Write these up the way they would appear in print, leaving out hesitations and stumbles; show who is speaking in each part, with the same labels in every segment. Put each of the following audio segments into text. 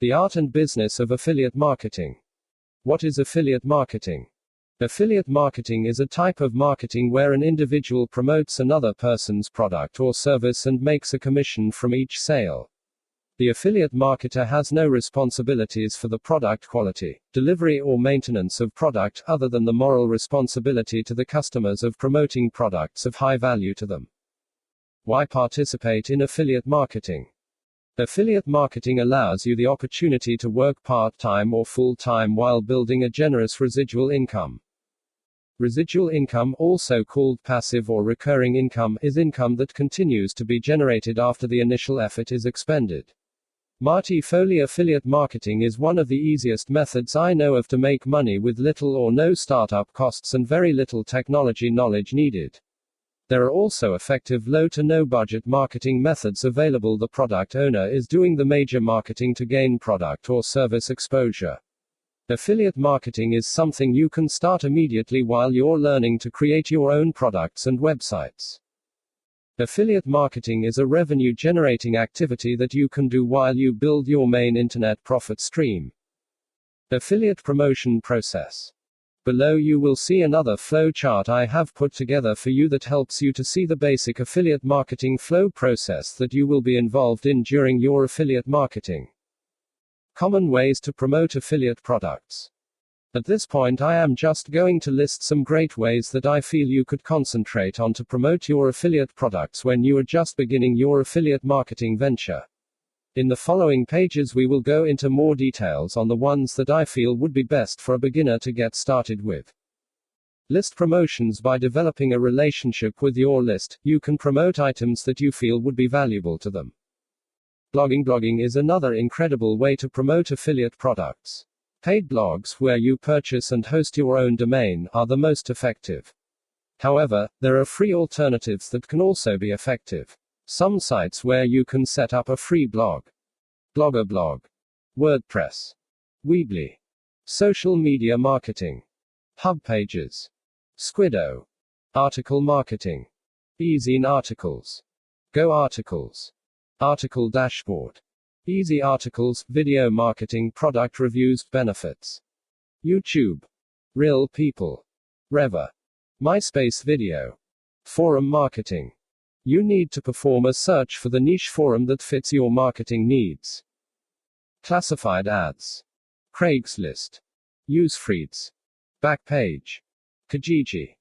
Speaker 1: The art and business of affiliate marketing. What is affiliate marketing? Affiliate marketing is a type of marketing where an individual promotes another person's product or service and makes a commission from each sale. The affiliate marketer has no responsibilities for the product quality, delivery, or maintenance of product other than the moral responsibility to the customers of promoting products of high value to them. Why participate in affiliate marketing? Affiliate marketing allows you the opportunity to work part-time or full-time while building a generous residual income. Residual income, also called passive or recurring income, is income that continues to be generated after the initial effort is expended. Marty Foley affiliate marketing is one of the easiest methods I know of to make money with little or no startup costs and very little technology knowledge needed. There are also effective low to no budget marketing methods available. The product owner is doing the major marketing to gain product or service exposure. Affiliate marketing is something you can start immediately while you're learning to create your own products and websites. Affiliate marketing is a revenue generating activity that you can do while you build your main internet profit stream. Affiliate promotion process. Below you will see another flow chart I have put together for you that helps you to see the basic affiliate marketing flow process that you will be involved in during your affiliate marketing. Common ways to promote affiliate products. At this point I am just going to list some great ways that I feel you could concentrate on to promote your affiliate products when you are just beginning your affiliate marketing venture. In the following pages we will go into more details on the ones that I feel would be best for a beginner to get started with. List promotions. By developing a relationship with your list, you can promote items that you feel would be valuable to them. Blogging. Blogging is another incredible way to promote affiliate products. Paid blogs, where you purchase and host your own domain, are the most effective. However, there are free alternatives that can also be effective. Some sites where you can set up a free blog. Blogger blog. WordPress. Weebly. Social media marketing. Hub pages. Squiddo. Article marketing. Easy articles. Go articles. Article dashboard. Easy articles, video marketing, product reviews, benefits. YouTube. Real people. Rever. MySpace video. Forum marketing. You need to perform a search for the niche forum that fits your marketing needs. Classified ads. Craigslist. Usefreads. Backpage. Kijiji.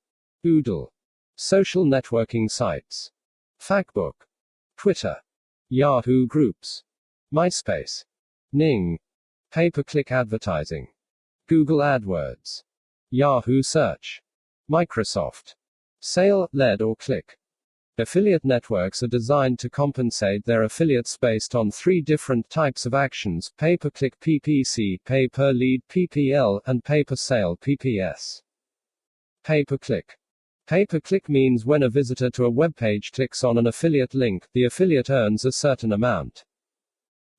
Speaker 1: Oodle. Social networking sites. Factbook. Twitter. Yahoo Groups. MySpace. Ning. Pay-per-click advertising. Google AdWords. Yahoo Search. Microsoft. Sale, lead or click. Affiliate networks are designed to compensate their affiliates based on three different types of actions: pay-per-click PPC, pay-per-lead PPL, and pay-per-sale PPS. Pay-per-click. Pay-per-click means when a visitor to a web page clicks on an affiliate link, the affiliate earns a certain amount.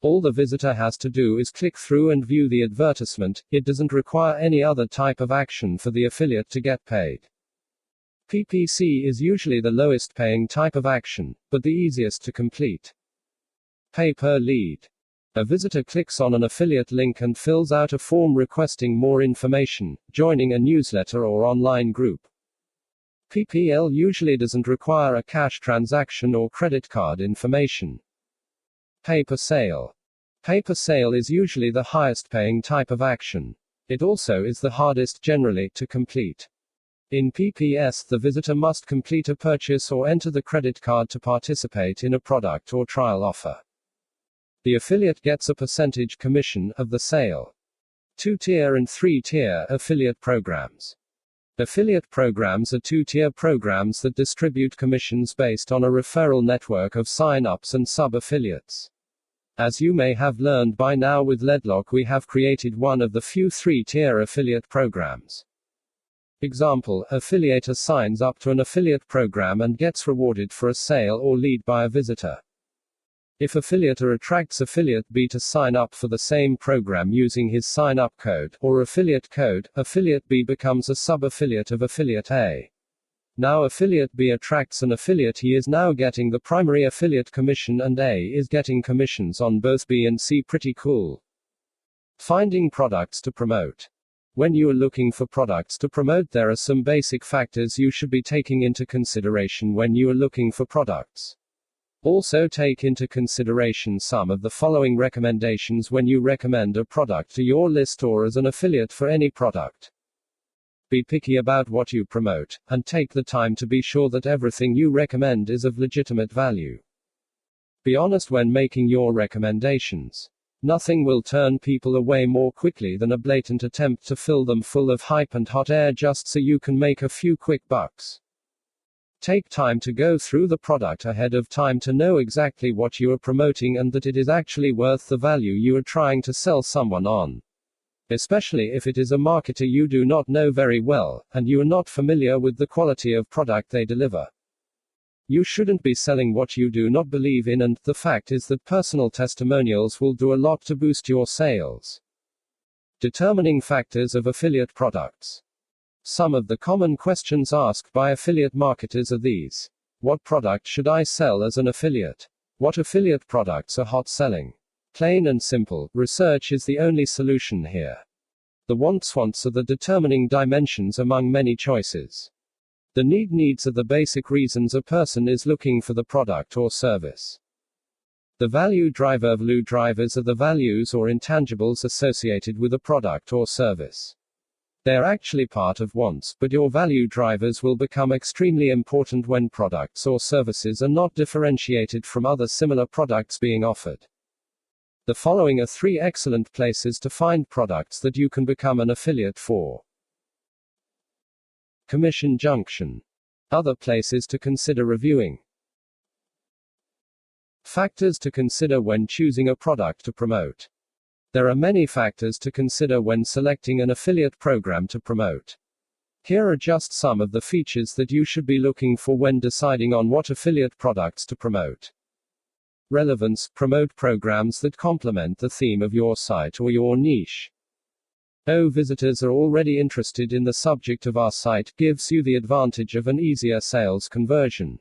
Speaker 1: All the visitor has to do is click through and view the advertisement. It doesn't require any other type of action for the affiliate to get paid. PPC is usually the lowest paying type of action, but the easiest to complete. Pay-per-lead. A visitor clicks on an affiliate link and fills out a form requesting more information, joining a newsletter or online group. PPL usually doesn't require a cash transaction or credit card information. Pay-per-sale. Pay-per-sale is usually the highest paying type of action. It also is the hardest generally to complete. In PPS, the visitor must complete a purchase or enter the credit card to participate in a product or trial offer. The affiliate gets a percentage commission of the sale. 2-tier and 3-tier affiliate programs. Affiliate programs are 2-tier programs that distribute commissions based on a referral network of sign-ups and sub-affiliates. As you may have learned by now, with Leadlock we have created one of the few 3-tier affiliate programs. Example: affiliator signs up to an affiliate program and gets rewarded for a sale or lead by a visitor. If affiliator attracts affiliate B to sign up for the same program using his sign-up code, or affiliate code, affiliate B becomes a sub-affiliate of affiliate A. Now affiliate B attracts an affiliate. He is now getting the primary affiliate commission and A is getting commissions on both B and C. Pretty cool. Finding products to promote. When you are looking for products to promote, there are some basic factors you should be taking into consideration when you are looking for products. Also, take into consideration some of the following recommendations when you recommend a product to your list or as an affiliate for any product. Be picky about what you promote, and take the time to be sure that everything you recommend is of legitimate value. Be honest when making your recommendations. Nothing will turn people away more quickly than a blatant attempt to fill them full of hype and hot air just so you can make a few quick bucks. Take time to go through the product ahead of time to know exactly what you are promoting and that it is actually worth the value you are trying to sell someone on. Especially if it is a marketer you do not know very well, and you are not familiar with the quality of product they deliver. You shouldn't be selling what you do not believe in, and the fact is that personal testimonials will do a lot to boost your sales. Determining factors of affiliate products. Some of the common questions asked by affiliate marketers are these. What product should I sell as an affiliate? What affiliate products are hot selling? Plain and simple, research is the only solution here. The wants are the determining dimensions among many choices. The needs are the basic reasons a person is looking for the product or service. The value drivers are the values or intangibles associated with a product or service. They are actually part of wants, but your value drivers will become extremely important when products or services are not differentiated from other similar products being offered. The following are 3 excellent places to find products that you can become an affiliate for. Commission junction. Other places to consider reviewing. Factors to consider when choosing a product to promote. There are many factors to consider when selecting an affiliate program to promote. Here are just some of the features that you should be looking for when deciding on what affiliate products to promote. Relevance. Promote programs that complement the theme of your site or your niche. Visitors are already interested in the subject of our site, gives you the advantage of an easier sales conversion.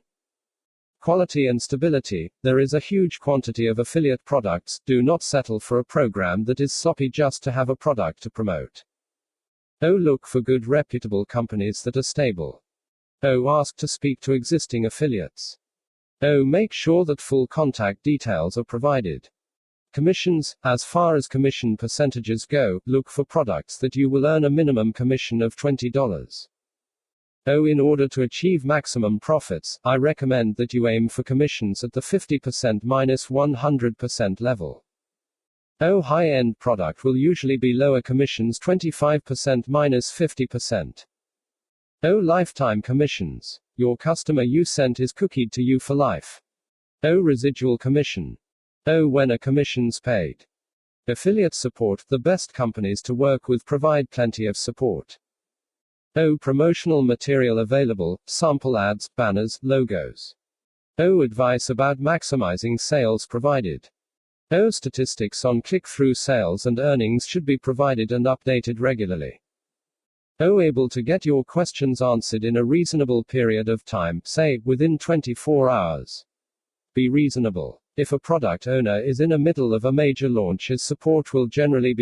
Speaker 1: Quality and stability. There is a huge quantity of affiliate products. Do not settle for a program that is sloppy just to have a product to promote. Look for good reputable companies that are stable. Ask to speak to existing affiliates. Make sure that full contact details are provided. Commissions. As far as commission percentages go, look for products that you will earn a minimum commission of $20. In order to achieve maximum profits, I recommend that you aim for commissions at the 50%-100% level. High-end product will usually be lower commissions, 25%-50%. Lifetime commissions. Your customer you sent is cookied to you for life. Residual commission. When are commissions paid? Affiliate support. The best companies to work with provide plenty of support. Promotional material available, sample ads, banners, logos. Advice about maximizing sales provided. Statistics on click-through sales and earnings should be provided and updated regularly. Able to get your questions answered in a reasonable period of time, say, within 24 hours. Be reasonable. If a product owner is in the middle of a major launch, his support will generally be